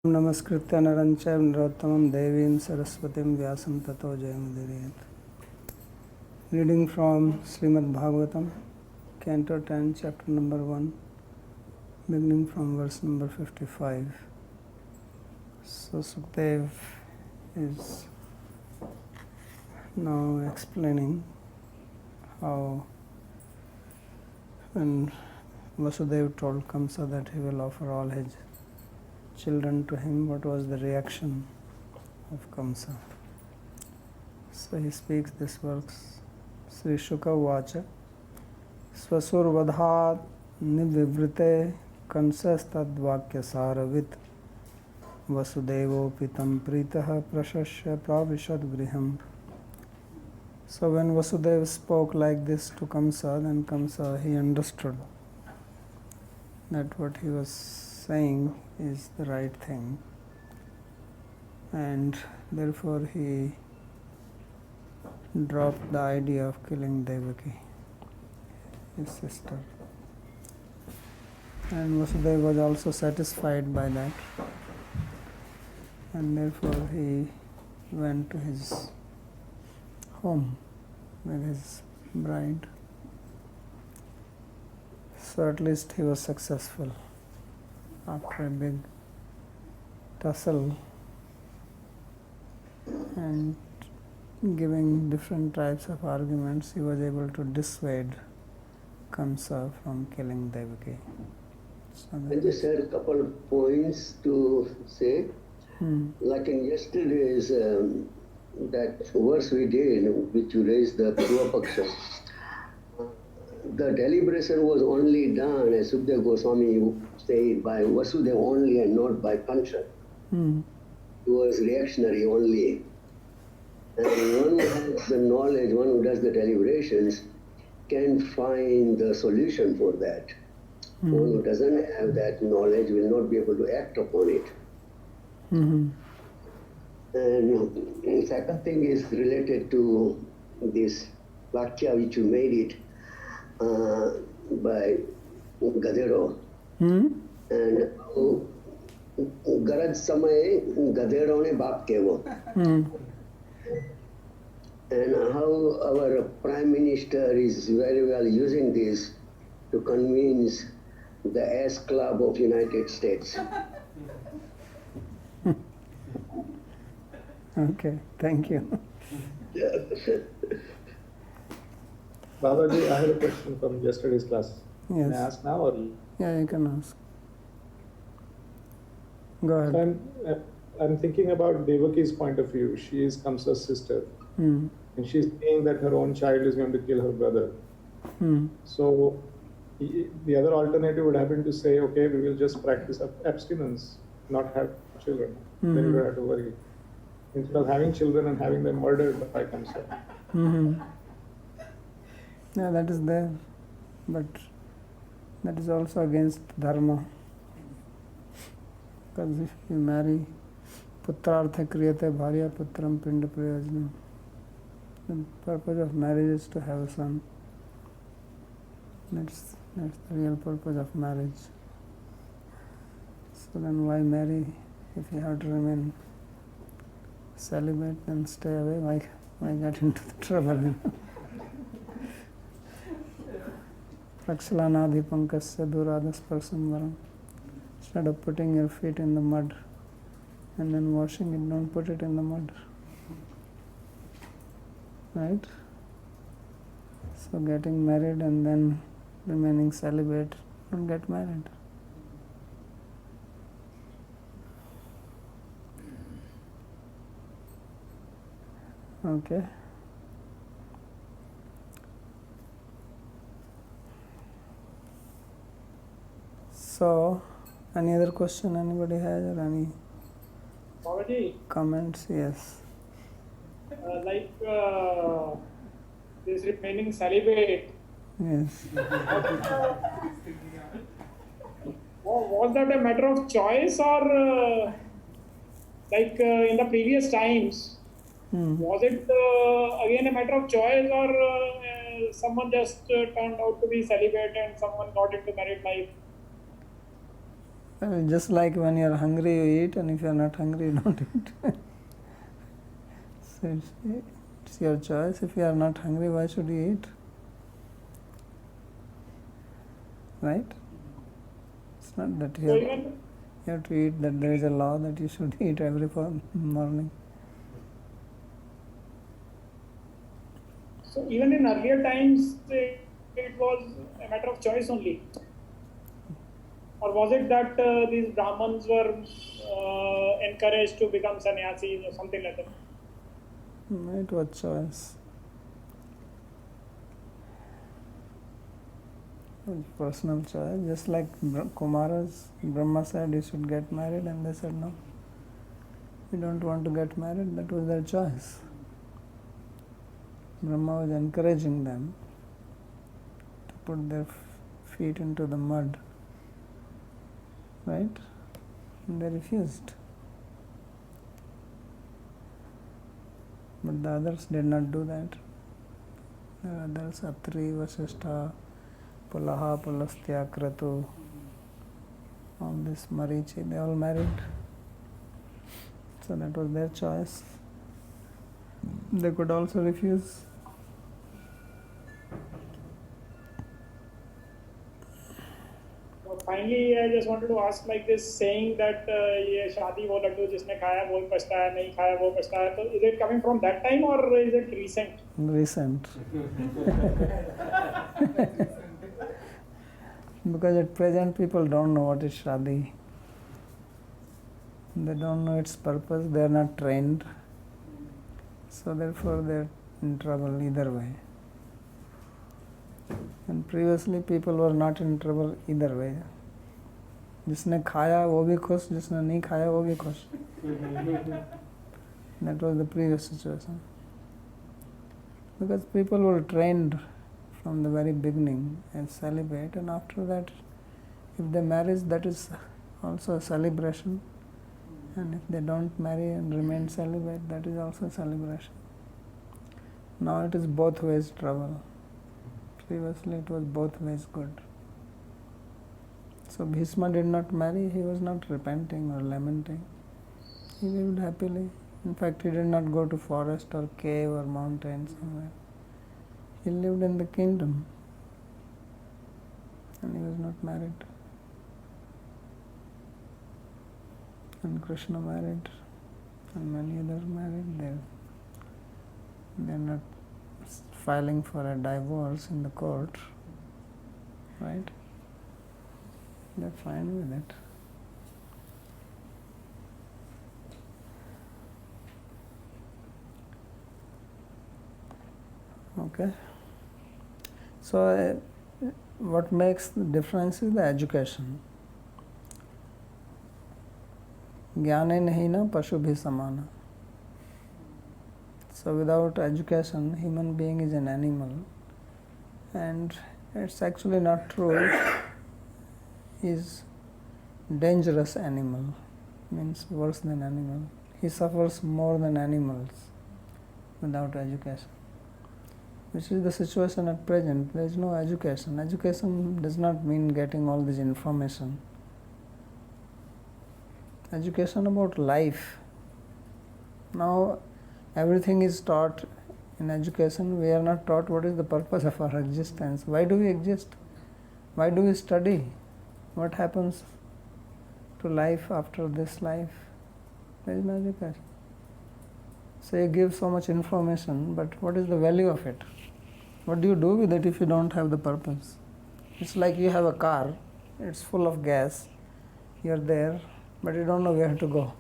Namaskritya narancha narottamam devim saraswatim vyasam tato jayamudiriet. Reading from Śrīmad-Bhāgavatam, Canto 10, chapter number 1, beginning from verse number 55. So Sukdev is now explaining how when Vasudeva told Kamsa that he will offer all his children to him, what was the reaction of Kamsa. So he speaks this verse. Sri Shuka Vacha Swasur Vadhat Nivivrite Kansas Tadvakya Saravit Vasudevo Pitam Pritaha Prashasya Pravishad Griham. So when Vasudeva spoke like this to Kamsa, then Kamsa, he understood that what he was saying is the right thing, and therefore he dropped the idea of killing Devaki, his sister. And Vasudeva was also satisfied by that, and therefore he went to his home with his bride. So at least he was successful. After a big tussle and giving different types of arguments, he was able to dissuade Kamsa from killing Devaki. So I just had a couple of points to say. Like in yesterday's that verse we did, which you raised the Purvapaksha, the deliberation was only done, as Sukdev Goswami said, by Vasudeva only and not by Kansa. It was reactionary only. And one who has the knowledge, one who does the deliberations, can find the solution for that. One who doesn't have that knowledge will not be able to act upon it. And the second thing is related to this Vakya which you made it by Gadero. And Garaj Samaye Gadero ne Baap Kevo. And how our Prime Minister is very well using this to convince the S Club of United States. Okay, thank you. Babaji, I have a question from yesterday's class. Yes. Can I ask now or? Yeah, you can ask. Go ahead. So I'm thinking about Devaki's point of view. She is Kamsa's sister. And she's saying that her own child is going to kill her brother. So the other alternative would have been to say, okay, we will just practice abstinence, not have children. Then you don't have to worry. Instead of having children and having them murdered by Kamsa. Yeah, that is there, but that is also against dharma. Because if you marry putrartha kriyate bharya putram pinda prayojanam, the purpose of marriage is to have a son. That's the real purpose of marriage. So then why marry if you have to remain celibate and stay away? Why get into the trouble? Rakshalanadhi pankasya duradasparsam varam. Instead of putting your feet in the mud and then washing it, don't put it in the mud. Right? So getting married and then remaining celibate, don't get married. Okay. So, any other question anybody has or any Babaji, comments? Yes. this remaining celibate, Yes. was that a matter of choice or in the previous times? Was it again a matter of choice or someone just turned out to be celibate and someone got into married life? Well, just like when you are hungry, you eat, and if you are not hungry, you don't eat. So it's your choice. If you are not hungry, why should you eat? Right? It's not that you have to eat, that there is a law that you should eat every morning. So even in earlier times, it was a matter of choice only. Or was it that these Brahmins were encouraged to become sannyasis or something like that? It was choice. It was personal choice. Just like Kumaras, Brahma said you should get married, and they said no. We don't want to get married. That was their choice. Brahma was encouraging them to put their feet into the mud. Right? And they refused. But the others did not do that. The others, Atri, Vasishtha, Pulaha, Pulastya, Kratu, all this Marichi, they all married. So that was their choice. They could also refuse. Finally, I just wanted to ask, like this saying that ये शादी वो लड्डू जिसने खाया वो पछताया, नहीं खाया वो पछताया, so is it coming from that time or is it recent? Recent. Because at present people don't know what is shadi. They don't know its purpose, they are not trained. So therefore they are in trouble either way. And previously people were not in trouble either way. जिसने खाया वो भी खुश, जिसने नहीं खाया वो भी खुश. That was the previous situation. Because people were trained from the very beginning as celibate, and after that, if they marry, that is also a celebration. And if they don't marry and remain celibate, that is also a celebration. Now it is both ways trouble. Previously it was both ways good. So Bhishma did not marry, he was not repenting or lamenting. He lived happily. In fact, he did not go to forest or cave or mountain somewhere. He lived in the kingdom. And he was not married. And Krishna married. And many others married. They are not filing for a divorce in the court. Right? They're fine with it. Okay. So, what makes the difference is the education. Jnane nahi na pashu bhi samana. So, without education, human being is an animal. And it's actually not true. Is dangerous animal, means worse than animal. He suffers more than animals without education. Which is the situation at present. There is no education. Education does not mean getting all this information. Education about life. Now everything is taught in education. We are not taught what is the purpose of our existence. Why do we exist? Why do we study? What happens to life after this life? There is no education. So you give so much information, but what is the value of it? What do you do with it if you don't have the purpose? It's like you have a car, it's full of gas, you're there, but you don't know where to go.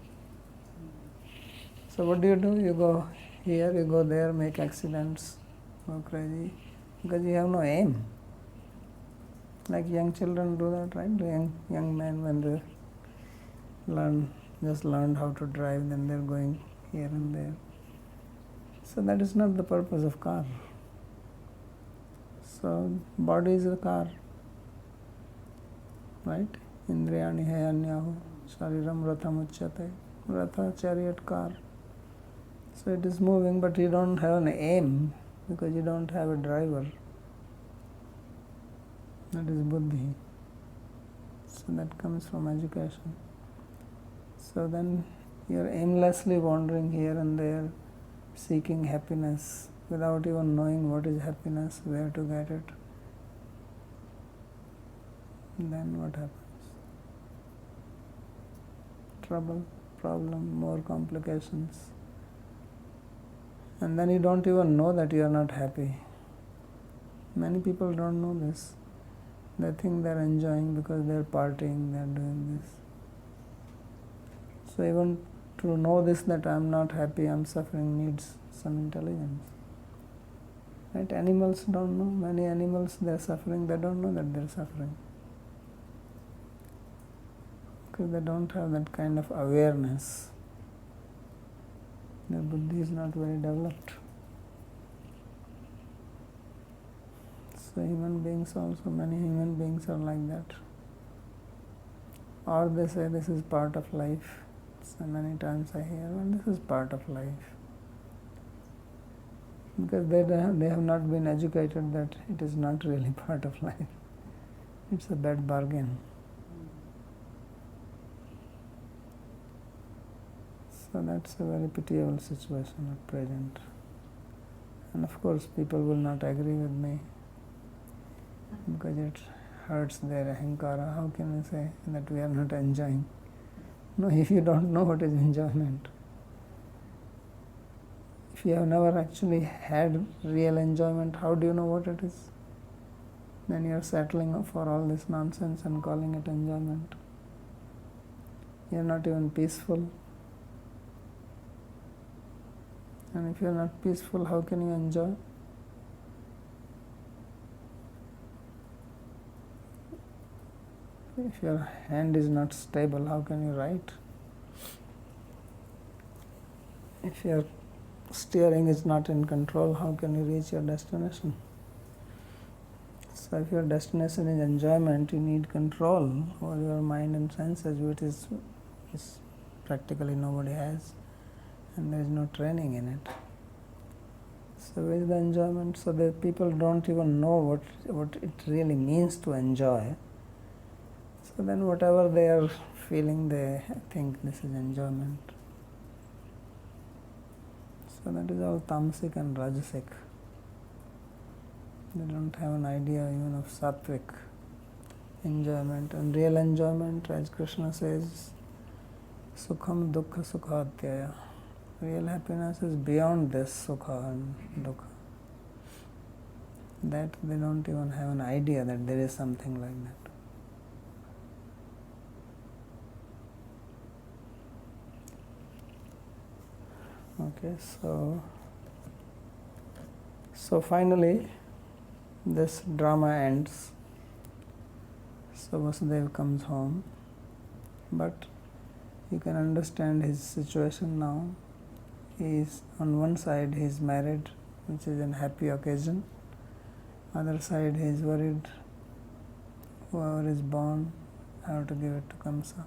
So what do? You go here, you go there, make accidents, go crazy, because you have no aim. Like young children do that, right? Young men, when they just learned how to drive, then they're going here and there. So that is not the purpose of car. So body is a car, right? Indriyani hai anyahu, shariram ratham uchyate. Ratha, chariot, car. So it is moving, but you don't have an aim because you don't have a driver. That is buddhi. So that comes from education. So then you're aimlessly wandering here and there, seeking happiness without even knowing what is happiness, where to get it. Then what happens? Trouble, problem, more complications. And then you don't even know that you are not happy. Many people don't know this. They think they're enjoying because they're partying, they're doing this. So even to know this, that I'm not happy, I'm suffering, needs some intelligence. Right? Animals don't know. Many animals, they're suffering, they don't know that they're suffering. Because they don't have that kind of awareness. Their buddhi is not very developed. So human beings also, many human beings are like that. Or they say this is part of life. So many times I hear, well, this is part of life. Because they have not been educated that it is not really part of life. It's a bad bargain. So that's a very pitiable situation at present. And of course people will not agree with me because it hurts their ahankara. How can we say that we are not enjoying? No, if you don't know what is enjoyment, if you have never actually had real enjoyment, how do you know what it is? Then you are settling for all this nonsense and calling it enjoyment. You are not even peaceful. And if you are not peaceful, how can you enjoy? If your hand is not stable, how can you write? If your steering is not in control, how can you reach your destination? So if your destination is enjoyment, you need control over your mind and senses, which is practically nobody has, and there is no training in it. So where is the enjoyment? So the people don't even know what it really means to enjoy. So then whatever they are feeling, they think this is enjoyment. So that is all tamasic and rajasic. They don't have an idea even of sattvic enjoyment. And real enjoyment, as Krishna says, sukham dukkha sukhatyaya. Real happiness is beyond this sukha and dukkha. That they don't even have an idea that there is something like that. Okay, so finally this drama ends. So Vasudeva comes home, but you can understand his situation now. He is on one side he is married, which is a happy occasion. Other side he is worried, whoever is born, how to give it to Kamsa.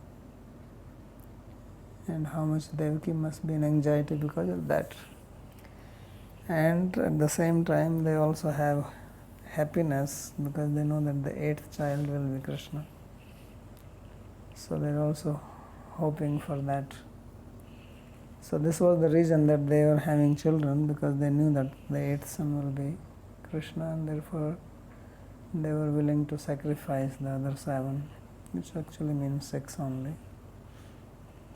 And how much Devaki must be in anxiety because of that. And at the same time they also have happiness because they know that the 8th child will be Krishna. So they are also hoping for that. So this was the reason that they were having children, because they knew that the 8th son will be Krishna, and therefore they were willing to sacrifice the other 7, which actually means 6 only.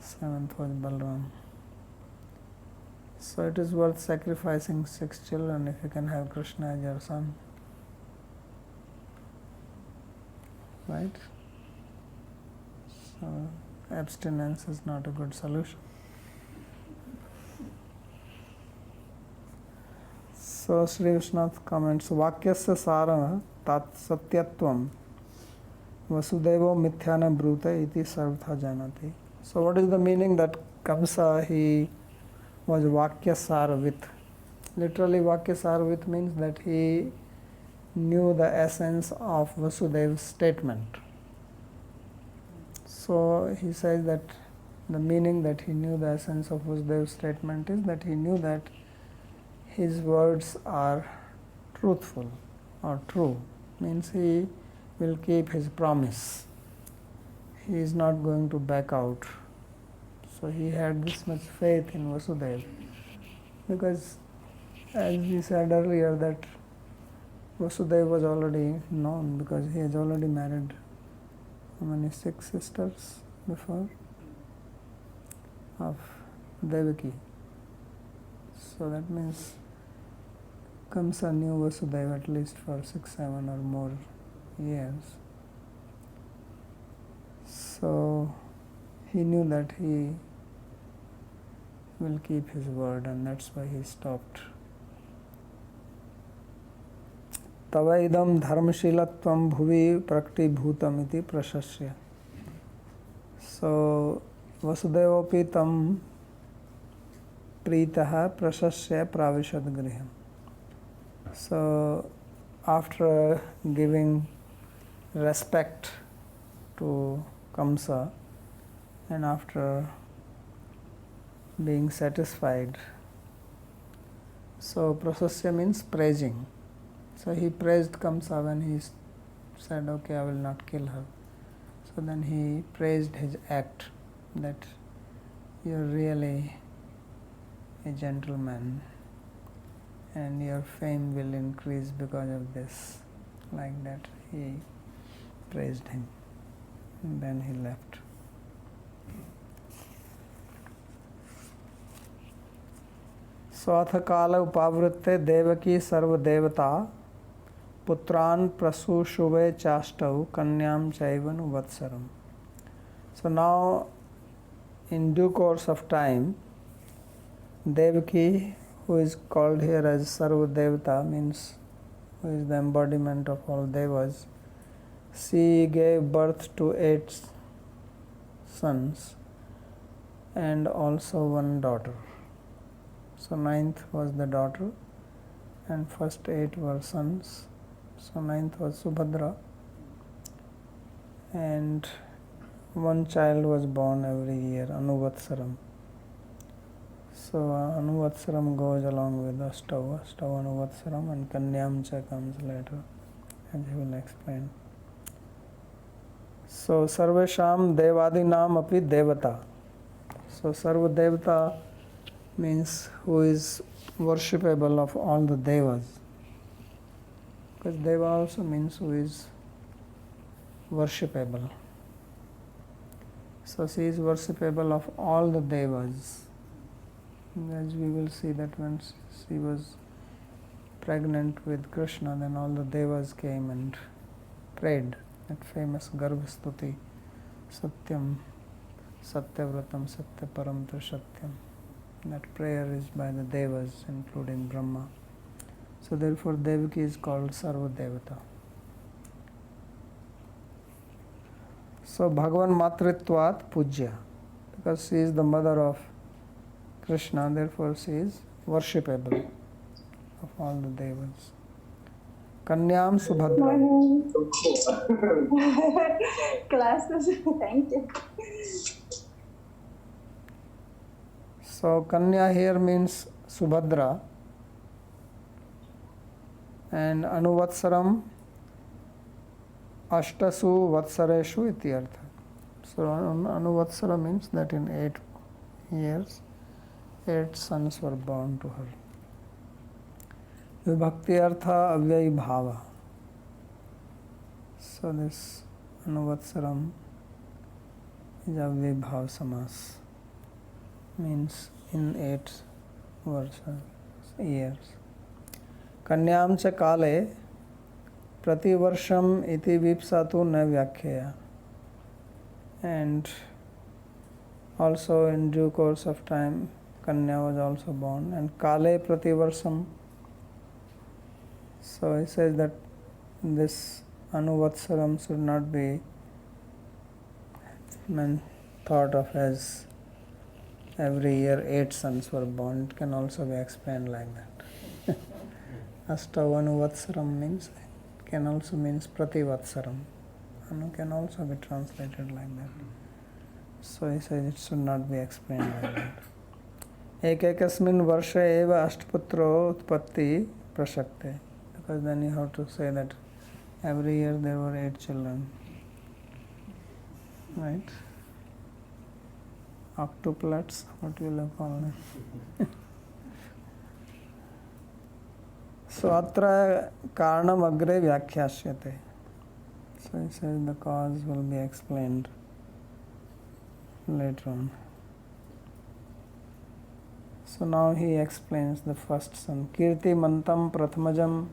7th was Balram. So it is worth sacrificing 6 children if you can have Krishna as your son. Right? So abstinence is not a good solution. So Sri Vishwanath comments, Vakyasya sara tat satyatvam vasudevo mithyana brute iti sarvatha janati. So what is the meaning that Kamsa, he was Vakya Sarvit? Literally Vakya Sarvit means that he knew the essence of Vasudeva's statement. So he says that the meaning that he knew the essence of Vasudeva's statement is that he knew that his words are truthful or true. Means he will keep his promise. he is not going to back out. So he had this much faith in Vasudeva, because as we said earlier that Vasudeva was already known, because he has already married how many 6 sisters before of Devaki. So that means Kamsa knew Vasudeva at least for 6, 7 or more years. So he knew that he will keep his word, and that's why he stopped. Tavaidam dharmashilatvam bhuvi praktibhutam iti prashasya. So Vasudevopi tam pritaha prashasya pravishad griham. So after giving respect to Kamsa and after being satisfied, so prasasya means praising. So he praised Kamsa when he said, okay, I will not kill her. So then he praised his act, that you are really a gentleman and your fame will increase because of this. Like that he praised him, and then he left. स्वाथ काल उपावृत्ते देवकी सर्वदेवता पुत्रान् प्रसूशुवे चाष्टौ कन्यां चैवनु वत्सरम्. So now, in due course of time, Devaki, who is called here as Sarva-Devata, means who is the embodiment of all devas, she gave birth to 8 sons and also 1 daughter. So 9th was the daughter and first 8 were sons. So 9th was Subhadra, and 1 child was born every year, Anuvatsaram. So Anuvatsaram goes along with Ashtav Anuvatsaram, and Kanyamcha comes later, as he will explain. So Sarvesham Devadinam api Devata. So Sarva Devata means who is worshipable of all the devas. Because Deva also means who is worshipable. So she is worshipable of all the devas. As we will see that when she was pregnant with Krishna, then all the devas came and prayed that famous Garbhastuti, Satyam, Satyavratam, Satyaparam tu Satyam. That prayer is by the devas, including Brahma. So therefore Devaki is called Sarva Devata. So Bhagavan Matritvat Pujya, because she is the mother of Krishna, therefore she is worshipable of all the devas. Kanyam Subhadra. Classes, thank you. So Kanya here means Subhadra, and Anuvatsaram Ashtasu Vatsareshu iti artha. So Anuvatsara means that in 8 years 8 sons were born to her. Vibhakti artha avyai bhava. So this Anuvatsaram is avyai bhava samas, means in 8 years. Kanyam cha kale प्रतिवर्षम इति विप्सा तो न व्याख्या. And also in due course of time Kanya was also born, and Kale Prativarsam. So he says that this Anuvatsaram should not be thought of as every year 8 sons were born. It can also be explained like that. Ashtav Anuvatsaram means, can also means Prativatsaram. Anu can also be translated like that. So he says it should not be explained like that. Ekekasmin varshe eva ashtputro utpatti prashakte. Because then you have to say that every year there were 8 children. right? Octuplets, what will you call them? So atra karanam agre vyakhyashyate. So he says the cause will be explained later on. So now he explains the first son. Kirti mantam prathamajam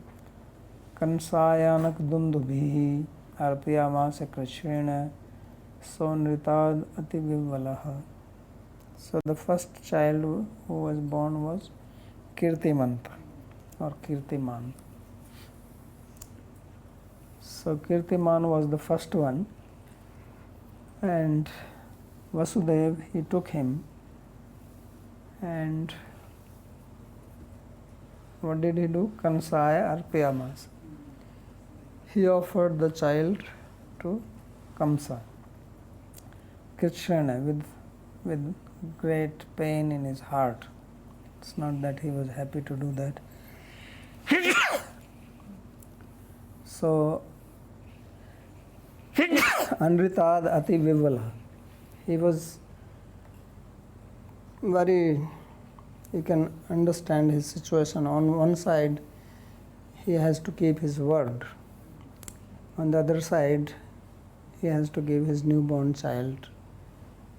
kansayanak dundubhihi arpiyamasa krishrena sonritad ativivalah. So the first child who was born was Kirtimanta or Kirtiman. So Kirtiman was the first one, and Vasudev, he took him, and what did he do? Kansaya arpyamas. He offered the child to Kamsa, Krishna, with great pain in his heart. It's not that he was happy to do that. So, Anritad Ati Vivala. He was very, you can understand his situation. On one side, he has to keep his word. On the other side, he has to give his newborn child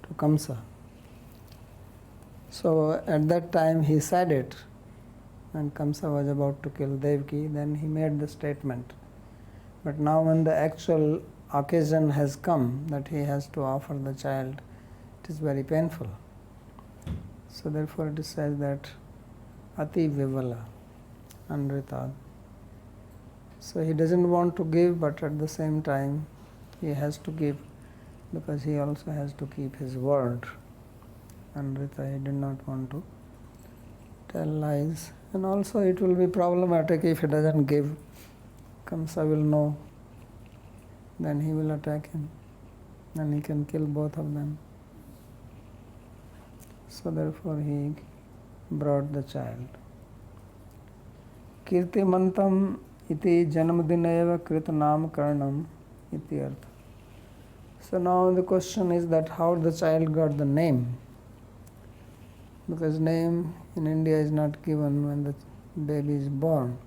to Kamsa. So at that time he said it, and Kamsa was about to kill Devaki, then he made the statement. But now when the actual occasion has come that he has to offer the child, it is very painful. So therefore it is said that Ati Vivala, Anritad. So he doesn't want to give, but at the same time he has to give, because he also has to keep his word. Anrita, he did not want to tell lies. And also it will be problematic if he doesn't give. Kamsa will know, then he will attack him, and he can kill both of them. So therefore he brought the child. Kirtimantam iti janmadineva kritanam karanam iti artha. So now the question is that how the child got the name. Because name in India is not given when the baby is born.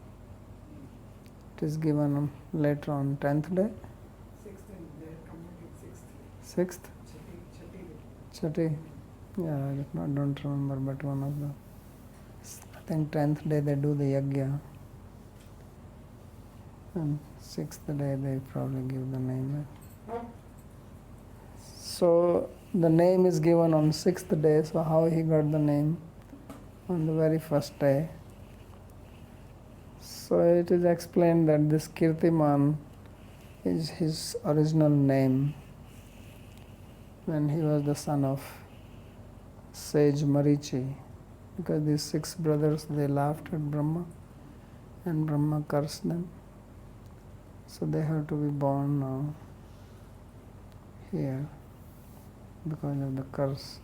It is given later on 10th day. 6th? Chati. Yeah, I don't remember, but one of the, I think 10th day they do the yagya. And 6th day they probably give the name. So the name is given on 6th day, so how he got the name on the very first day. So it is explained that this Kirtiman is his original name when he was the son of sage Marichi, because these 6 brothers, they laughed at Brahma and Brahma cursed them. So they have to be born now here because of the curse.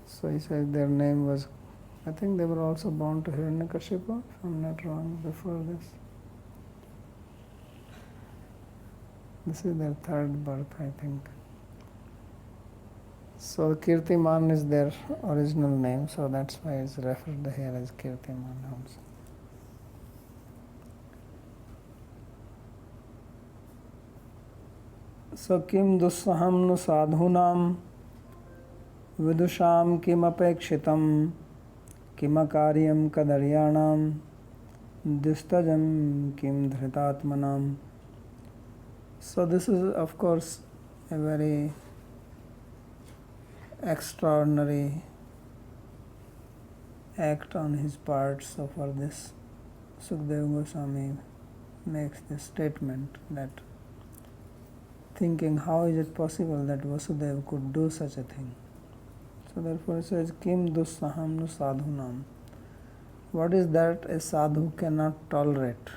So he says their name was, I think they were also born to Hiranyakashipu, if I'm not wrong, before this. This is their 3rd birth, I think. So Kirtiman is their original name, so that's why it's referred here as Kirtiman also. So kim dussaham nu sadhunam vidusham kim apekshitam kimakaryam kadaryanam distajam kim dhritatmanam. So this is of course a very extraordinary act on his part. So for this Sukadeva Goswami makes this statement, that thinking how is it possible that Vasudeva could do such a thing. So therefore it says kim dussaham nu sadhunam. What is that a sadhu cannot tolerate?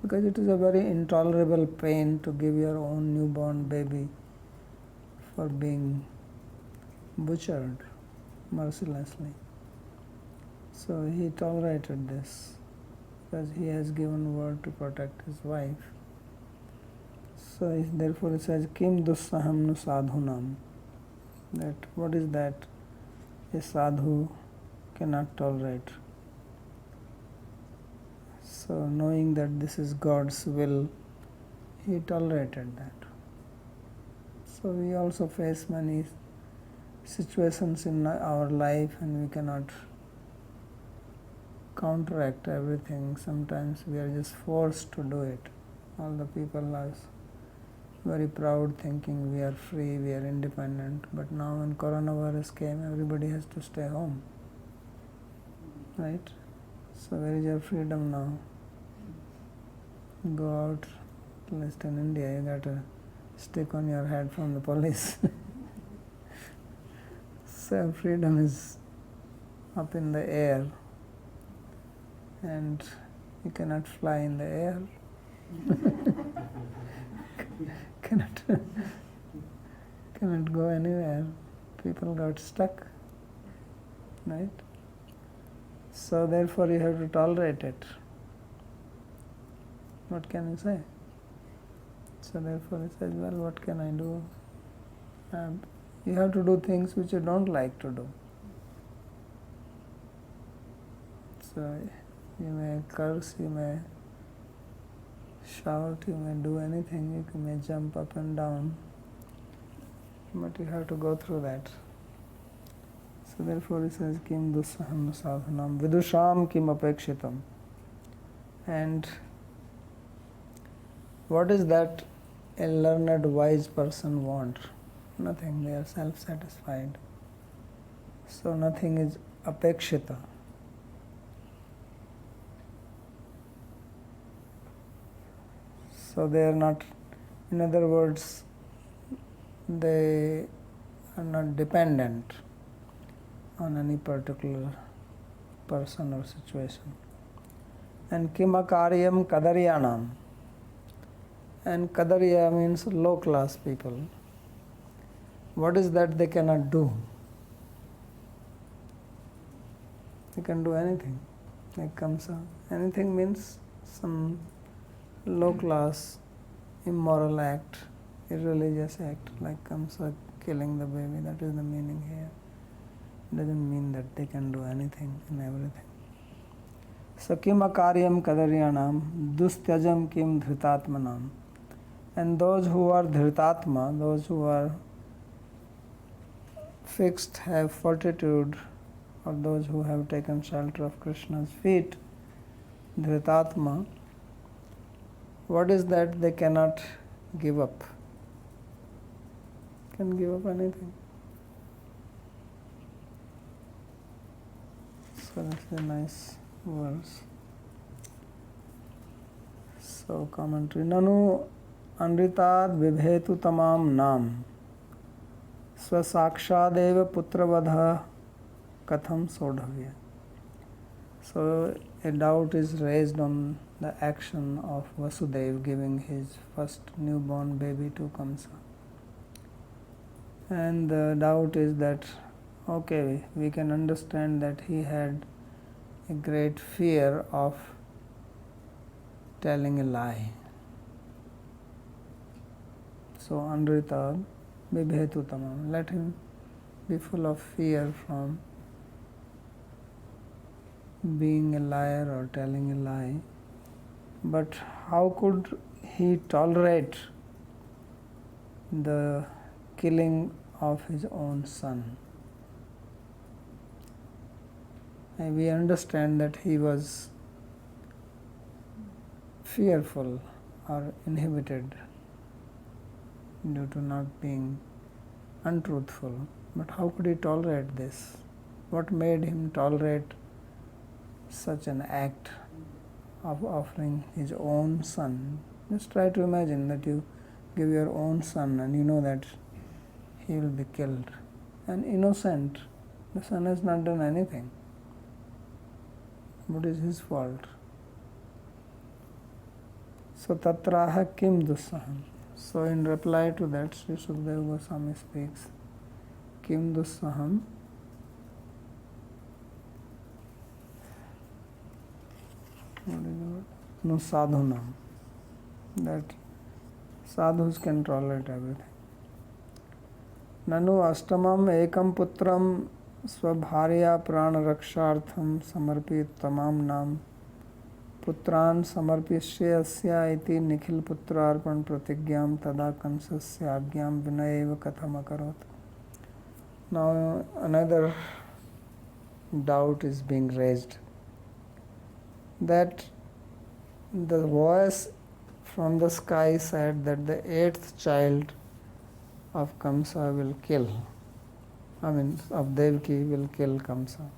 Because it is a very intolerable pain to give your own newborn baby for being butchered mercilessly. So he tolerated this because he has given word to protect his wife. So therefore it says Kim dussaham nu sadhunam. That what is that a sadhu cannot tolerate. So knowing that this is God's will, he tolerated that. So we also face many situations in our life and we cannot counteract everything. Sometimes we are just forced to do it. All the people are very proud thinking we are free, we are independent. But now when coronavirus came, everybody has to stay home. Right? So where is your freedom now? Go out, at least in India, you got a stick on your head from the police. So freedom is up in the air and you cannot fly in the air. cannot go anywhere. People got stuck, right? So therefore you have to tolerate it. What can you say? So therefore he says, well, what can I do? You have to do things which you don't like to do. So you may curse, you may shout, you may do anything, you may jump up and down, but you have to go through that. So therefore he says, Kim dussaham sadhanam vidusham kim apekshitam. And what is that a learned, wise person want? Nothing, they are self-satisfied. So nothing is apekshita. So they are not, in other words, they are not dependent on any particular person or situation. And kimakaryam kadaryanam. And kadarya means low class people. What is that they cannot do? They can do anything. Like Kamsa. Anything means some low class, immoral act, irreligious act, like Kamsa killing the baby. That is the meaning here. It doesn't mean that they can do anything and everything. So kim akaryam kadaryanam dustyajam kim dhritatmanam. And those who are dhritatma, those who are fixed, have fortitude, or those who have taken shelter of Krishna's feet, dhritatma, what is that they cannot give up? Can give up anything. So that's a nice verse. So commentary. Nanu anritad vibhetu tamam nam swasakshadeva putravadha katham sodhavya. So a doubt is raised on the action of Vasudeva giving his first newborn baby to Kamsa. And the doubt is that, okay, we can understand that he had a great fear of telling a lie. So Anrita Bibhetu Tamam, let him be full of fear from being a liar or telling a lie. But how could he tolerate the killing of his own son? And we understand that he was fearful or inhibited due to not being untruthful. But how could he tolerate this? What made him tolerate such an act of offering his own son? Just try to imagine that you give your own son and you know that he will be killed. An innocent, the son has not done anything. What is his fault? So tatraha kim dussaham. So in reply to that, Sri Sukadeva Goswami speaks, kim dussaham. What is the word? No sadhunam. That Sadhus can tolerate everything. Nanu astamam ekam putram svabharya prana rakshartham samarpit tamam nam putran samarpisya asya iti nikhil putra arpan pratigyam tada kamsasya agyam vinayeva katham akarot. Now another doubt is being raised, that the voice from the sky said that the 8th child of Kamsa will kill, of Devaki will kill Kamsa.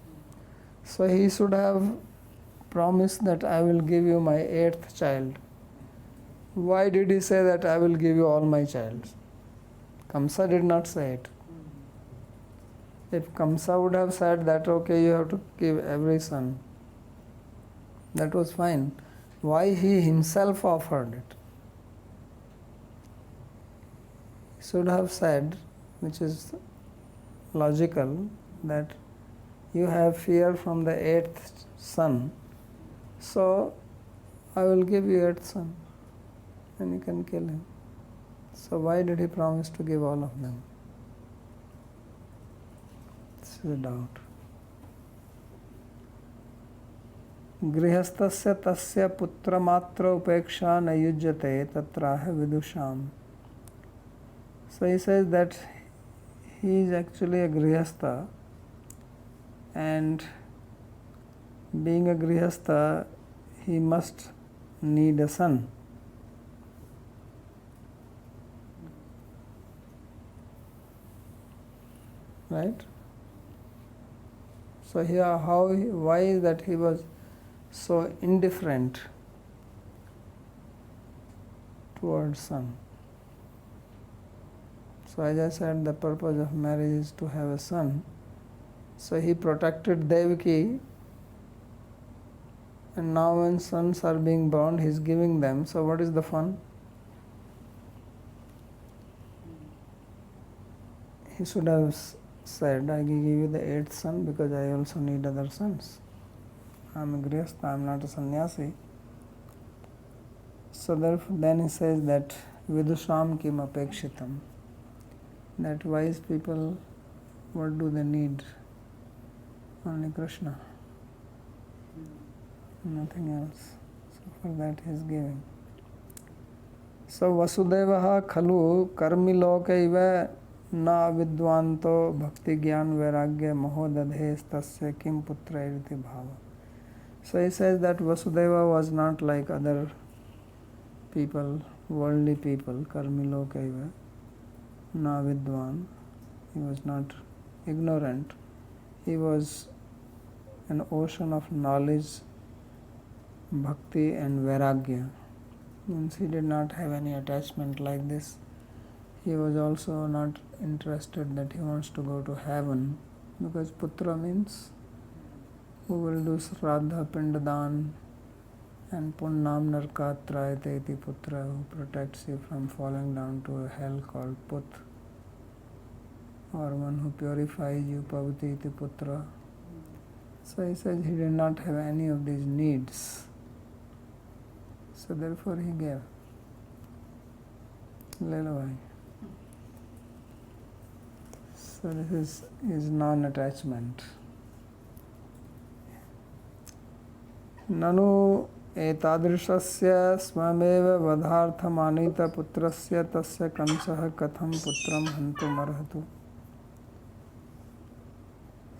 So he should have promised that I will give you my 8th child. Why did he say that I will give you all my childs? Kamsa did not say it. If Kamsa would have said that, okay, you have to give every son, that was fine. Why he himself offered it? He should have said, which is logical, that you have fear from the 8th son, so I will give you 8th son and you can kill him. So why did he promise to give all of them? This is a doubt. गृहस्थस्य तस्य पुत्रमात्र उपेक्षा न युज्यते तत्राह vidusham. So he says that he is actually a grihastha, and being a grihastha, he must need a son. Right? So here, why is that he was so indifferent towards son? So as I said, the purpose of marriage is to have a son. So he protected Devaki, and now when sons are being born, he is giving them. So what is the fun? He should have said, I give you the 8th son because I also need other sons. I am a grihastha, I am not a sannyasi. So therefore, then he says that vidusham kim apekshitam, that wise people, what do they need? Only Krishna, nothing else. So for that he is giving. So Vasudevaha khalu karmilokaiva na vidvanto bhakti gyan vairagya mahodadhes tasya kim putra iriti bhava. So he says that Vasudeva was not like other people, worldly people, karmilokaiva na vidvan. He was not ignorant. He was an ocean of knowledge, bhakti and vairagya. Means he did not have any attachment like this. He was also not interested that he wants to go to heaven, because putra means who will do Shraddha, Pindadan and Punnam Narkatrayate iti putra, who protects you from falling down to a hell called Put, or one who purifies you, Pavati iti putra. So he says he did not have any of these needs. So therefore he gave. Lelavai. So this is his non-attachment. Nanu etadrishasya swameva vadharthamanita putrasya tasya kamsah katham putram hantum arhatu.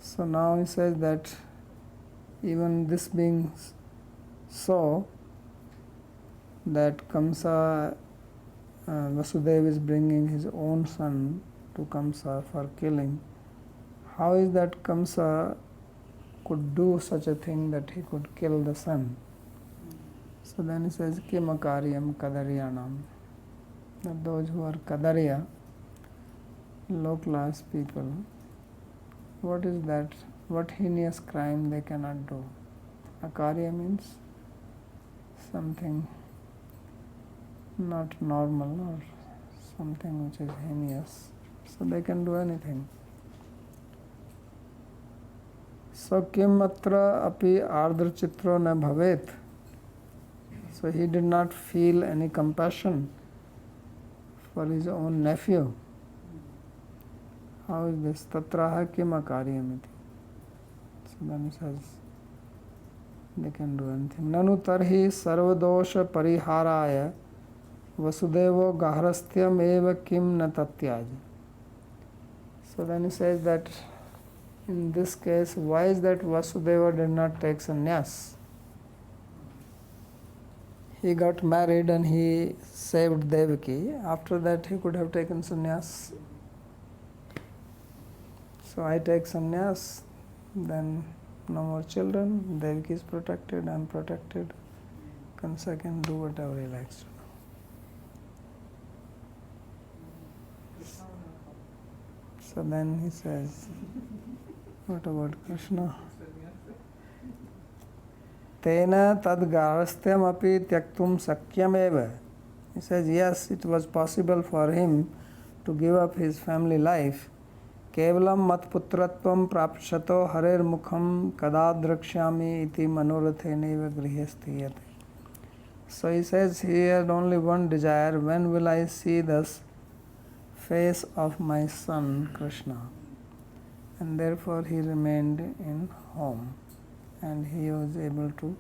So now he says that even this being so, that Kamsa, Vasudeva is bringing his own son to Kamsa for killing. How is that Kamsa could do such a thing that he could kill the son? So then he says, Kimakaryam Kadaryanam. That those who are Kadarya, low class people, what is that? What heinous crime they cannot do? Akarya means something not normal or something which is heinous. So they can do anything. So kim atra api ardra chitro na bhavet. So he did not feel any compassion for his own nephew. How is this? Tatraha kim akaryamiti. So then he says, they can do anything. Nanu tarhi sarvadosha pariharaya vasudevo gahrastham eva kim na tatyaj. So then he says that in this case, why is that Vasudeva did not take sannyas? He got married and he saved Devaki. After that, he could have taken sannyas. So I take sannyas, then no more children, Devaki is protected, I am protected. Kamsa can do whatever he likes to do. So then he says, what about Krishna? Tena tad garastham api tyaktum sakyam eva. He says, yes, it was possible for him to give up his family life. Kevalam mat putratvam prapshato harer mukham kadadrakshami iti manoratheneva grihesthiyate. So he says he had only one desire, when will I see this face of my son Krishna? And therefore he remained in home and he was able to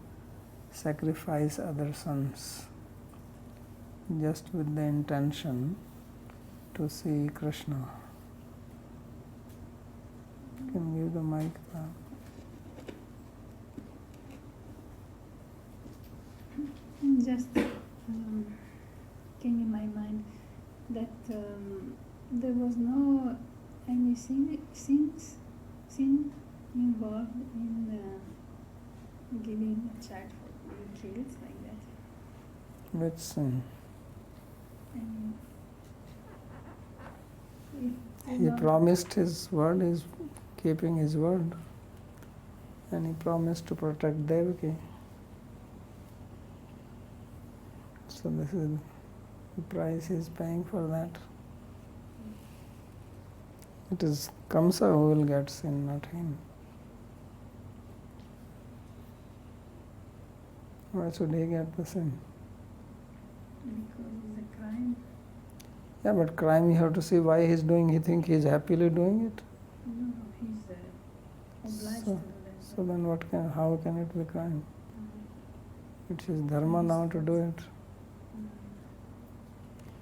sacrifice other sons just with the intention to see Krishna. Can you give the mic back? Just came in my mind that there was no any sin involved in giving a child for being killed like that. Which sin? And He promised his word, is keeping his word, and he promised to protect Devaki. So this is the price he is paying for that. It is Kamsa who will get sin, not him. Why should he get the sin? because it's a crime. Yeah, but crime you have to see why he's doing. He think he's happily doing it. No, he's obliged to do that. So then how can it be crime? It's his dharma now to do it.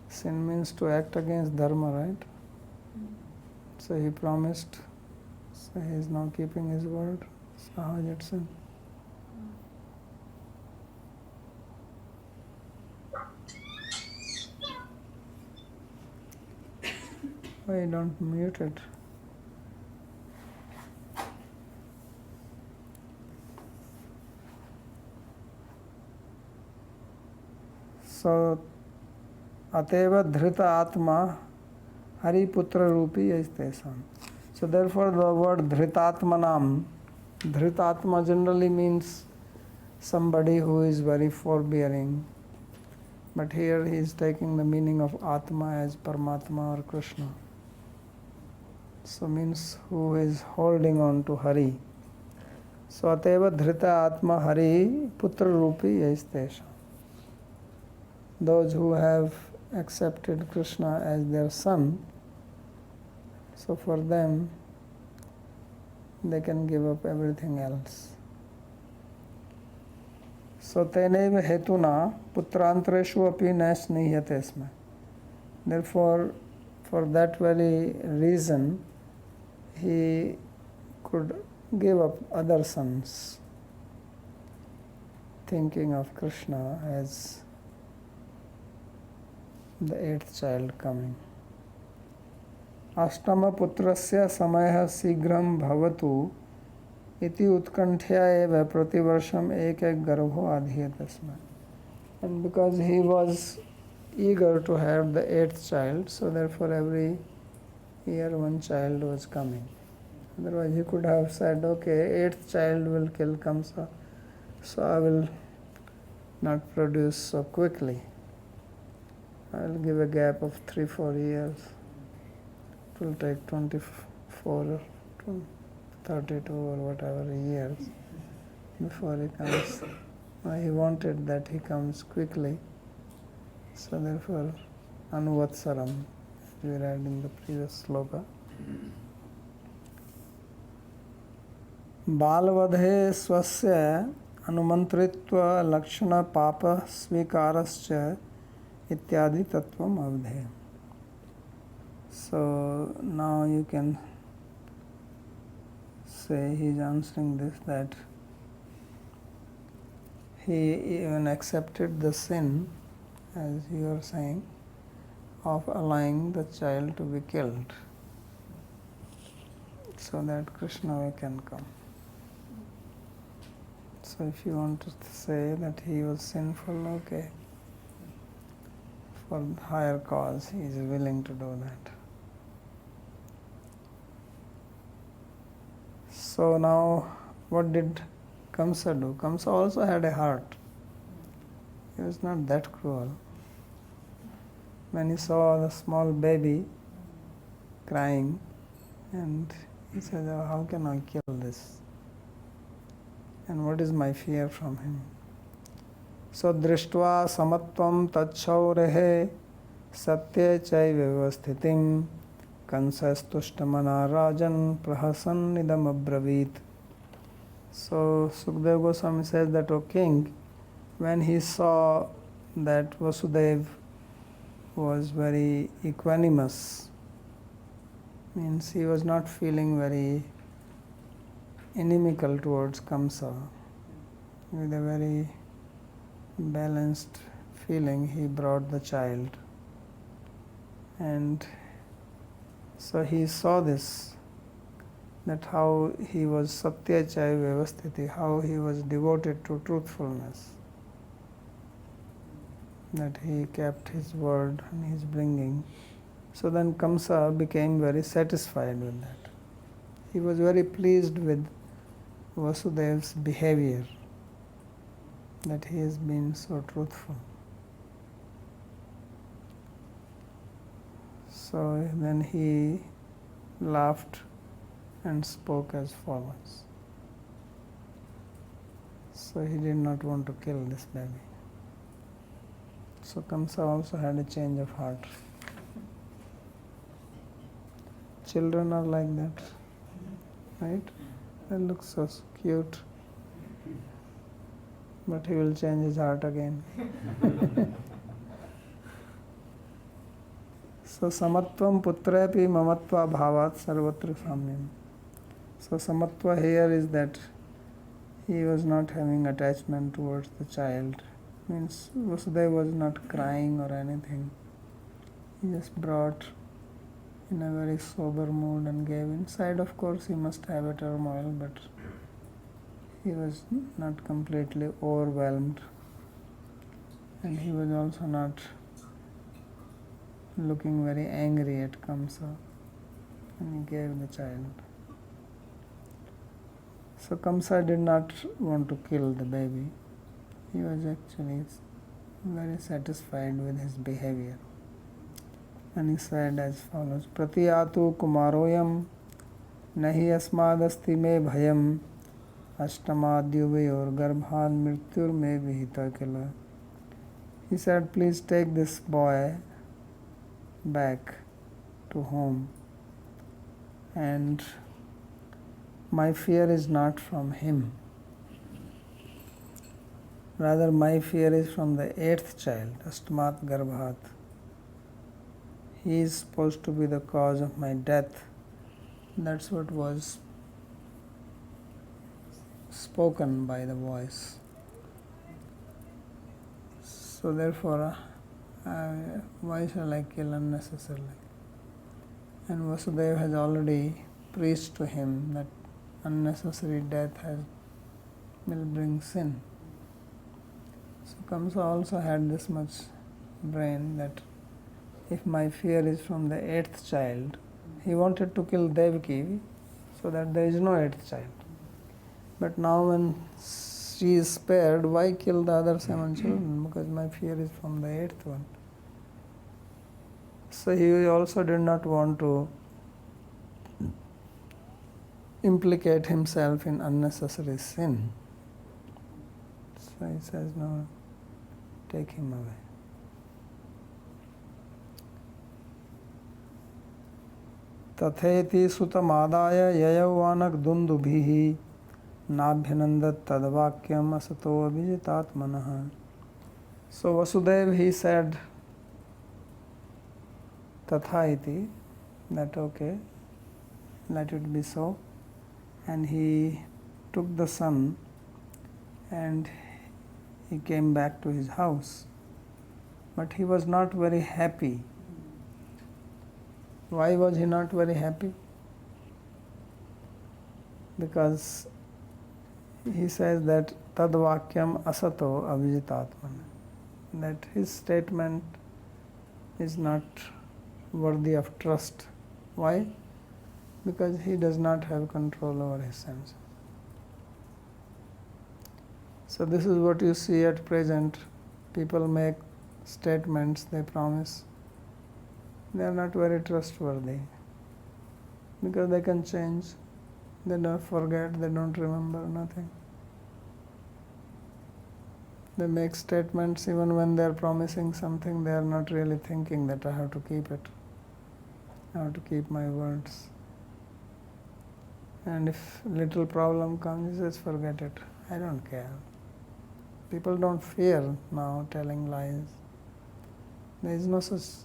Sin means to act against dharma, right? So he promised, so he is now keeping his word. So how is it sin? Why you don't mute it? So, ateva dhrita atma hariputra rupi is tesam. So therefore the word dhritatmanam, dhritatma generally means somebody who is very forbearing. But here he is taking the meaning of atma as Paramatma or Krishna. So means who is holding on to Hari. So ateva dhrita atma hari putra rupi is tesam. Those who have accepted Krishna as their son, so for them they can give up everything else. So teneva hetuna putrantreshu api nasnihate sma. Therefore, for that very reason, he could give up other sons, thinking of Krishna as the eighth child coming. Ashtama putrasya samayah sigram bhavatu iti utkanthya eva prativarsham ek garbho adhiyatasma. And because he was eager to have the eighth child, so therefore every year one child was coming. Otherwise he could have said, okay, eighth child will kill Kamsa, so I will not produce so quickly. I will give a gap of 3-4 years. It will take 24 or 32 or whatever years before he comes. He wanted that he comes quickly. So therefore Anuvatsaram, as we read in the previous sloka. बालवधे स्वस्य अनुमंत्रित्व लक्षण पाप स्वीकारश्च इत्यादि तत्वम अवधेय. So now you can say he is answering this, that he even accepted the sin, as you are saying, of allowing the child to be killed so that Krishna can come. So if you want to say that he was sinful, okay, for higher cause he is willing to do that. So now what did Kamsa do? Kamsa also had a heart. He was not that cruel. When he saw the small baby crying, and he said, "Oh, how can I kill this? And what is my fear from him?" So drishtva samatvam tachaurehe satye chaiva sthitim kansastushtamana rajan prahasan idam abravit. So Sukadeva Goswami says that, O king, when he saw that Vasudeva was very equanimous, means he was not feeling very inimical towards Kamsa, with a very balanced feeling he brought the child. And so he saw this, that how he was satya chai vyavasthiti, how he was devoted to truthfulness, that he kept his word and his bringing. So then Kamsa became very satisfied with that. He was very pleased with Vasudeva's behavior, that he has been so truthful. So then he laughed and spoke as follows. So he did not want to kill this baby. So Kamsa also had a change of heart. Children are like that, right? They look so cute, but he will change his heart again. So samatvam putrapi mamatva bhavat sarvatra samyam. So samatva here is that he was not having attachment towards the child. Means Vasudeva was not crying or anything. He just brought in a very sober mood and gave. Inside, of course, he must have a turmoil, but he was not completely overwhelmed, and he was also not looking very angry at Kamsa, and he gave the child. So Kamsa did not want to kill the baby. He was actually very satisfied with his behavior. And he said as follows: Pratiyatu kumaroyam nahi asmadasti me bhayam ashtamadhyuvayor garbhad mrityur me vihita kila. He said, please take this boy back to home, and my fear is not from him. Rather, my fear is from the 8th child, Ashtamat Garbhat. He is supposed to be the cause of my death. That's what was spoken by the voice. So therefore, why shall I kill unnecessarily? And Vasudeva has already preached to him that unnecessary death will bring sin. So Kamsa also had this much brain, that if my fear is from the 8th child, he wanted to kill Devaki so that there is no 8th child. But now when she is spared, why kill the other 7 children? Because my fear is from the 8th one. So he also did not want to implicate himself in unnecessary sin. So he says, no, take him away. तथेति सुतमादाय ययौवानकदुन्दुभिः नाभ्यनन्दत् तद्वाक्यम् असतो अभिजितात्मनः. So Vasudeva, he said tatha iti, that okay, let it be so, and he took the son and he came back to his house, but he was not very happy. Why was he not very happy? Because he says that tadvakyam asato abhijitatmana, that his statement is not worthy of trust. Why? Because he does not have control over his senses. So this is what you see at present. People make statements, they promise. They are not very trustworthy because they can change. They don't forget, they don't remember nothing. They make statements even when they are promising something, they are not really thinking that I have to keep it. I have to keep my words. And if little problem comes, just forget it. I don't care. People don't fear now telling lies. There is no such.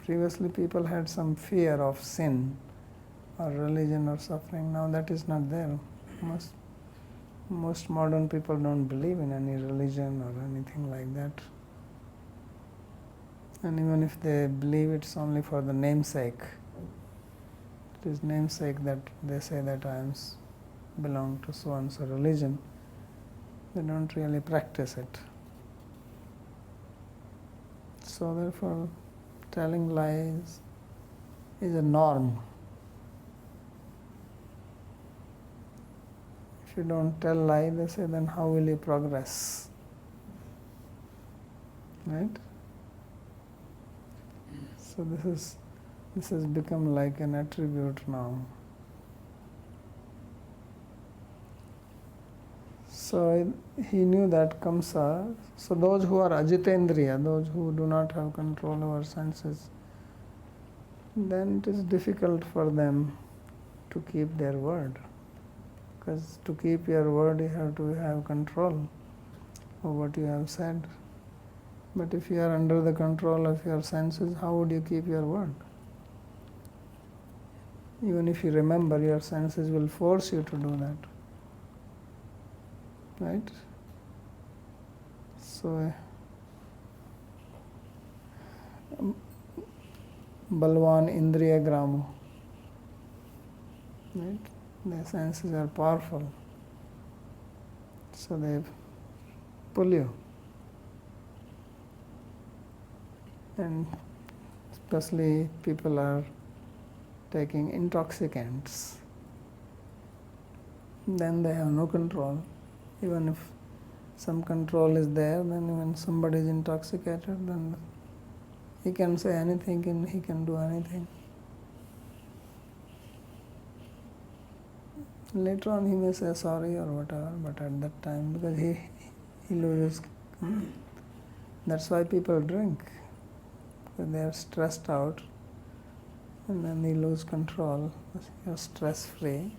Previously people had some fear of sin or religion or suffering. Now that is not there. Most modern people don't believe in any religion or anything like that. And even if they believe, it's only for the namesake. It is namesake that they say that I belong to so and so religion. They don't really practice it. So therefore, telling lies is a norm. If you don't tell lie, they say, then how will you progress? Right? So this has become like an attribute now. So he knew that Kamsa, so those who are ajitendriya, those who do not have control over senses, then it is difficult for them to keep their word. Because to keep your word, you have to have control of what you have said. But if you are under the control of your senses, how would you keep your word? Even if you remember, your senses will force you to do that. Right? So, Balwan Indriya Gramo. Right? Their senses are powerful. So they pull you. And especially people are taking intoxicants. Then they have no control. Even if some control is there, then when somebody is intoxicated, then he can say anything, he can do anything. Later on he may say sorry or whatever, but at that time, because he loses. That's why people drink. Because they are stressed out, and then they lose control. You're stress free.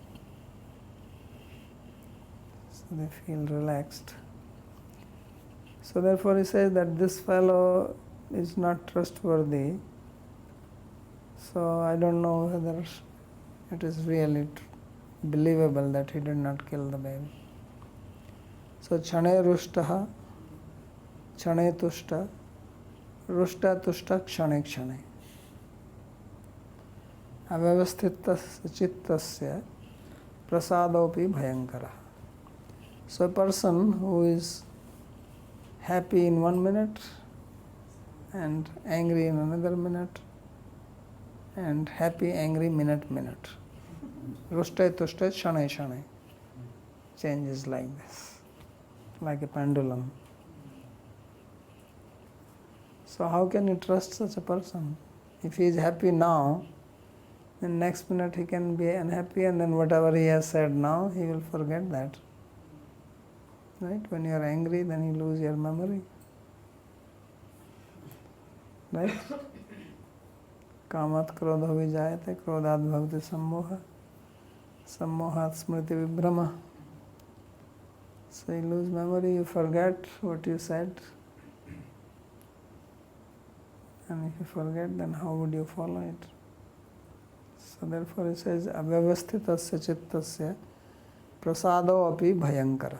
So they feel relaxed. So therefore he says that this fellow is not trustworthy. So I don't know whether it is really believable that he did not kill the baby. So chane rushtaha, chane tushta, rushta tushta kshane kshane. Avyavasthitasya chittasya prasadopi bhayankara. So a person who is happy in 1 minute and angry in another minute and happy, angry, minute. Rushte tushte shane shane. Changes like this, like a pendulum. So how can you trust such a person? If he is happy now, then next minute he can be unhappy, and then whatever he has said now, he will forget that. Right? When you are angry, then you lose your memory. Right? कामात् क्रोधो विजायते, क्रोधात् भवति सम्मोहः, सम्मोहात् स्मृति विभ्रमः. So you lose memory, you forget what you said. And if you forget, then how would you follow it? So therefore he says, avyavasthitasya chittasya prasado api bhayankara.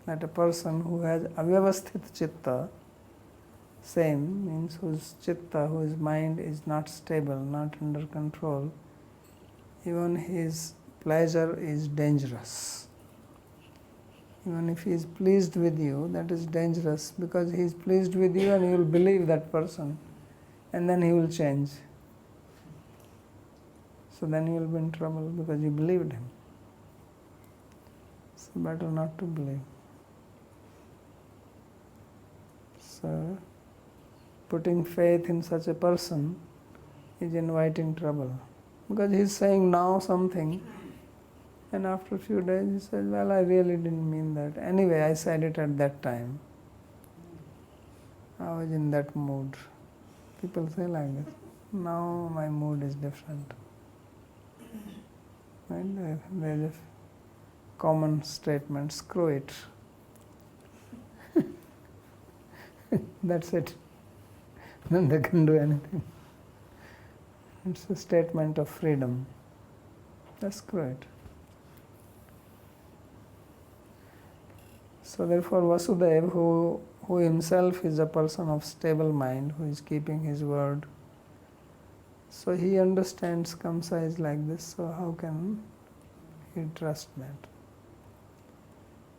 That a person who has avyavasthit chitta, same means whose chitta, whose mind is not stable, not under control, even his pleasure is dangerous. Even if he is pleased with you, that is dangerous, because he is pleased with you and you will believe that person, and then he will change. So then you will be in trouble because you believed him. So better not to believe. So putting faith in such a person is inviting trouble, because he is saying now something, and after a few days he says, well, I really didn't mean that. Anyway, I said it at that time. I was in that mood. People say like this. Now my mood is different. Right? There's a common statement, screw it. That's it. Then they can do anything. It's a statement of freedom. Just screw it. So therefore Vasudeva, who himself is a person of stable mind, who is keeping his word, so he understands Kamsa is like this, so how can he trust that?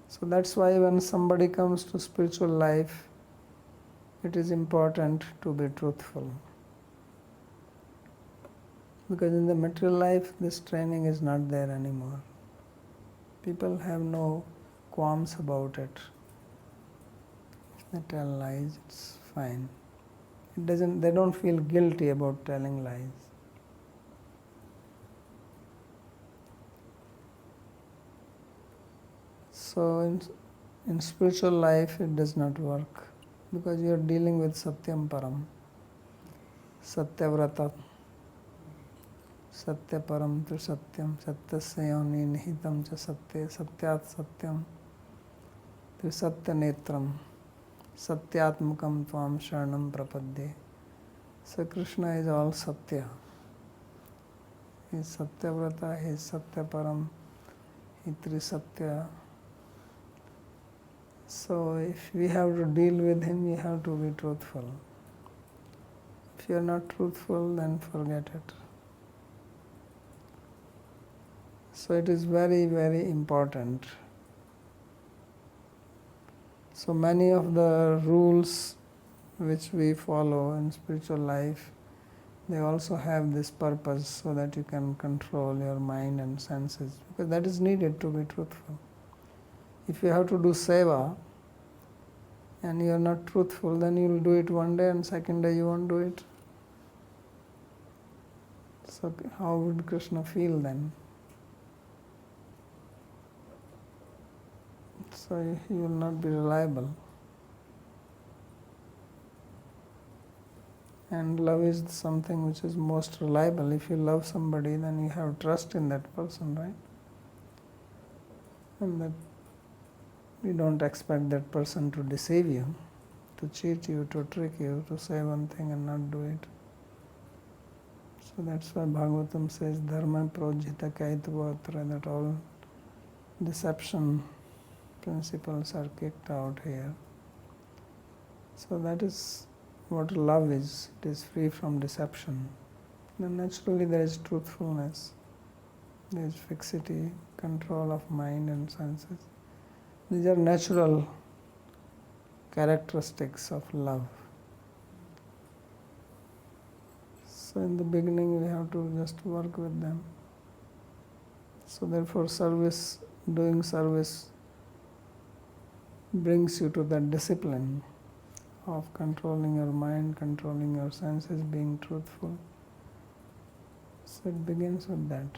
So that's why when somebody comes to spiritual life, it is important to be truthful. Because in the material life, this training is not there anymore. People have no qualms about it. If they tell lies, it's fine. They don't feel guilty about telling lies. So in spiritual life, it does not work, because you are dealing with Satyam Param, Satyavrata, Satya Param tu Satyam, Satyasya yoni nihitam cha Satya, Satyat Satyam, Satya Netram, Satyatmakam Tvam Sharanam Prapadde. So Krishna is all Satya. He is Satyavrata, he is Satya Param, he is Satya. So if we have to deal with him, we have to be truthful. If you are not truthful, then forget it. So it is very, very important. So many of the rules which we follow in spiritual life, they also have this purpose, so that you can control your mind and senses, because that is needed to be truthful. If you have to do seva and you are not truthful, then you will do it one day and second day you won't do it. So how would Krishna feel then? So you will not be reliable. And love is something which is most reliable. If you love somebody, then you have trust in that person, right? And that you don't expect that person to deceive you, to cheat you, to trick you, to say one thing and not do it. So that's why Bhāgavatam says, Dharma projita kaitavatra, that all deception principles are kicked out here. So that is what love is. It is free from deception. Then naturally there is truthfulness. There is fixity, control of mind and senses. These are natural characteristics of love. So in the beginning we have to just work with them. So therefore doing service brings you to that discipline of controlling your mind, controlling your senses, being truthful. So it begins with that.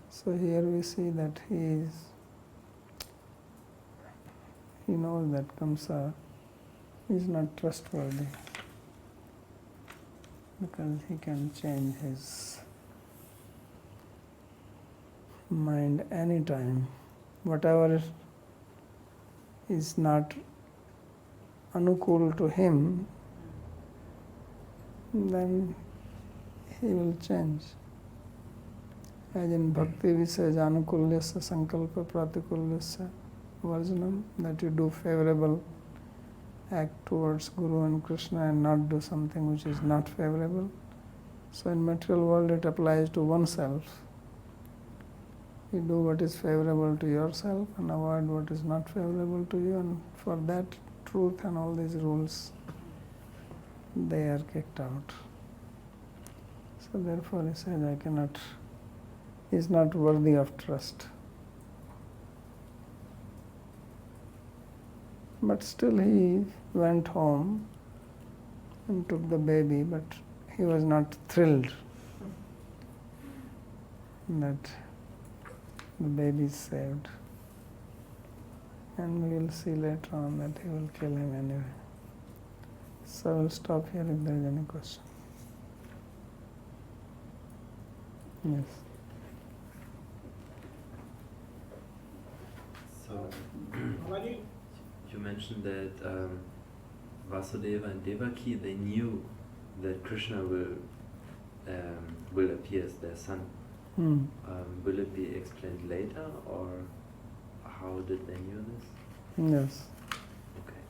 So here we see that he knows that Kamsa is not trustworthy. because he can change his mind anytime. Whatever is not anukul to him, then he will change. As in bhakti we say anukulyasya sankalpa pratikulyasya varjanam, that you do favorable act towards Guru and Krishna and not do something which is not favorable. So in material world it applies to oneself. You do what is favorable to yourself and avoid what is not favorable to you, and for that truth and all these rules, they are kicked out. So therefore he says, he is not worthy of trust. But still he went home and took the baby, but he was not thrilled that the baby is saved. And we will see later on that he will kill him anyway. So I will stop here if there is any question. Yes. So, you mentioned that Vasudeva and Devaki, they knew that Krishna will appear as their son. Will it be explained later, or how did they knew this? Yes. Okay.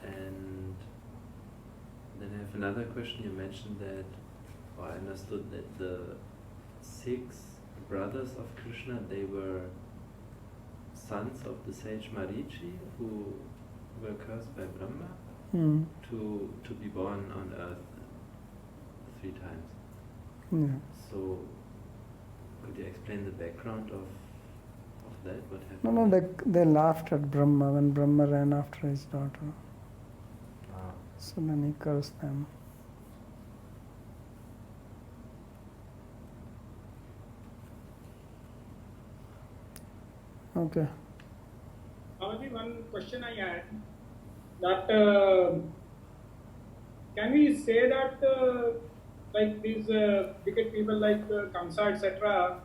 And then I have another question. You mentioned that, or I understood that the 6 brothers of Krishna, they were sons of the sage Marichi, who were cursed by Brahma to be born on earth 3 times. Yeah. So, could you explain the background of that? What happened? No, they laughed at Brahma when Brahma ran after his daughter. So then he cursed them. Okay. Only one question I had, that can we say that like these wicked people like Kamsa, etc.,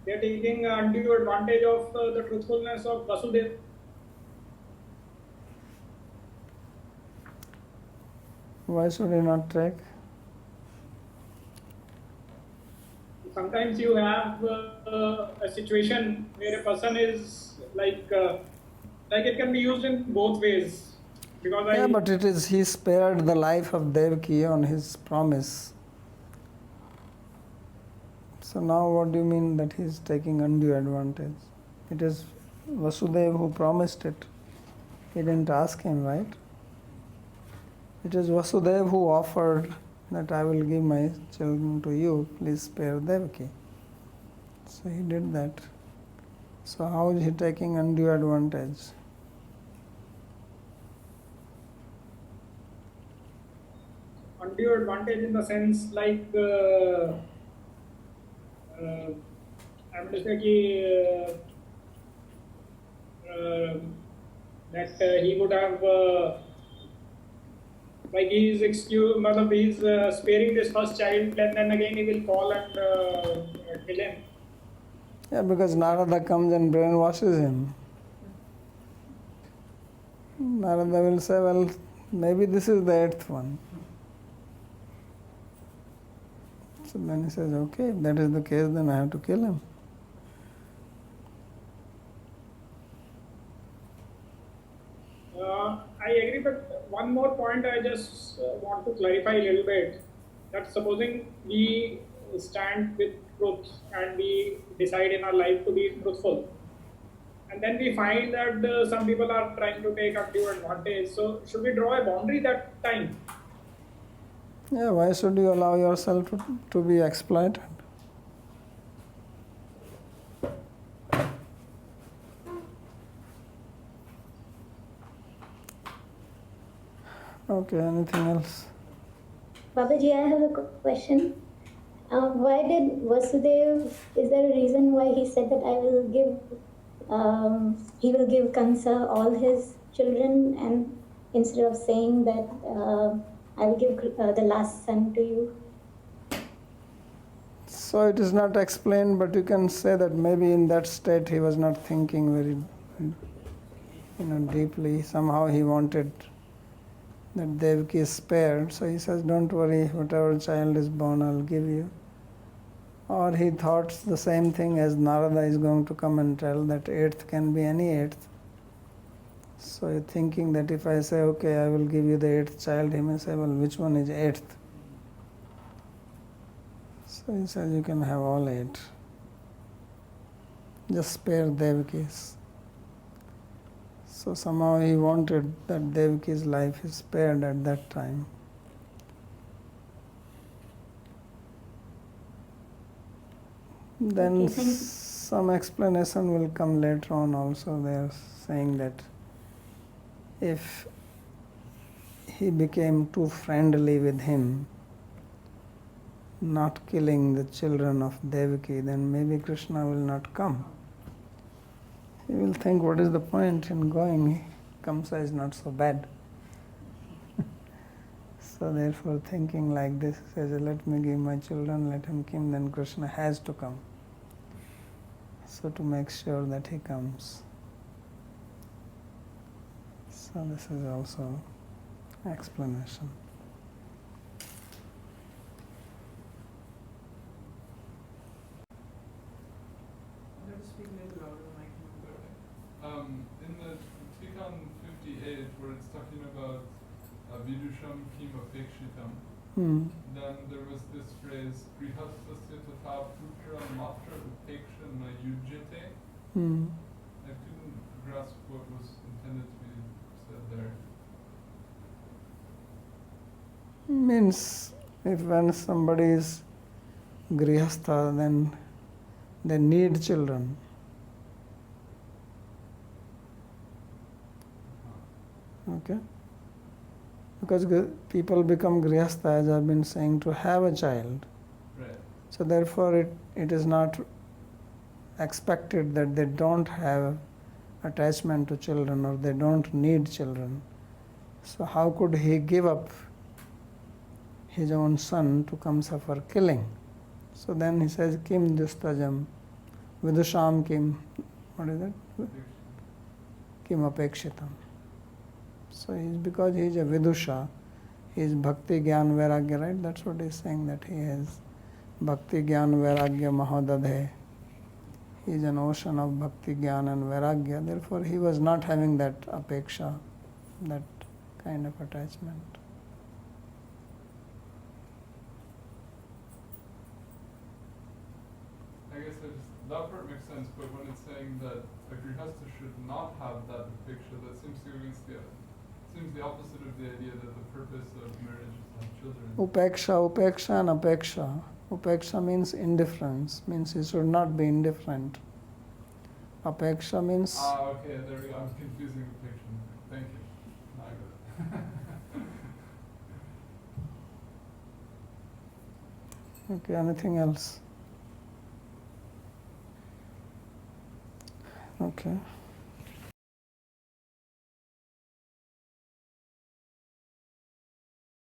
they are taking undue advantage of the truthfulness of Vasudeva? Why should he not take? Sometimes you have a situation where a person is like it can be used in both ways. Because But it is, he spared the life of Devaki on his promise. So now what do you mean that he is taking undue advantage? It is Vasudeva who promised it. He didn't ask him, right? It is Vasudeva who offered that I will give my children to you, please spare Devaki. So he did that. So how is he taking undue advantage? undue advantage in the sense like I would say that he would have like he is sparing this first child, and then again he will call and kill him. Yeah, because Narada comes and brainwashes him. Narada will say, well, maybe this is the 8th one. So then he says, okay, if that is the case, then I have to kill him. I agree, but one more point I just want to clarify a little bit. That supposing we stand with truth and we decide in our life to be truthful, and then we find that some people are trying to take undue advantage. So should we draw a boundary that time? Yeah, why should you allow yourself to be exploited? Okay, anything else? Babaji, I have a question. Why did Vasudeva, is there a reason why he said that he will give Kamsa all his children, and instead of saying that I will give the last son to you. So it is not explained, but you can say that maybe in that state he was not thinking very, deeply. Somehow he wanted that Devaki is spared, so he says, don't worry, whatever child is born, I'll give you. Or he thought the same thing as Narada is going to come and tell, that eighth can be any eighth. So you're thinking that if I say, okay, I will give you the eighth child, he may say, well, which one is eighth? So he says, you can have all eight. Just spare Devaki's. So somehow he wanted that Devaki's life is spared at that time. Then some explanation will come later on also. They are saying that if he became too friendly with him, not killing the children of Devaki, then maybe Krishna will not come. He will think, what is the point in going? Kamsa is not so bad. So therefore, thinking like this, he says, let me give my children, let him come, then Krishna has to come. So to make sure that he comes. So this is also explanation. In the Tikkun 58, where it's talking about Vidusham Kim Apekshitam, then there was this phrase, Grihastasya Tatha Putra Matra Upeksha Na Yujyate. I couldn't grasp what was intended to be said there. Means, if when somebody is grihastha, then they need children. Okay? Because people become grihastha, as I've been saying, to have a child. Right. So therefore it is not expected that they don't have attachment to children or they don't need children. So how could he give up his own son to Kamsa for killing? So then he says, Kim Dustajam, Vidusham Kim, what is it? Kim Apekshitam. So because he is a Vidusha, he is Bhakti Gyan Vairagya, right? That's what he is saying, that he is Bhakti Gyan Vairagya Mahadadhe. He is an ocean of Bhakti Gyan and Vairagya. Therefore, he was not having that apeksha, that kind of attachment. I guess that part makes sense, but when it's saying that a grihastha should not have that apeksha, that seems to go against the opposite of the idea that the purpose of marriage is to have children. Upeksha and apeksha. Upeksha means indifference, means he should not be indifferent. Apeksha means... Okay, there we go. I was confusing apeksha. Thank you. Now I got it. Okay, anything else? Okay.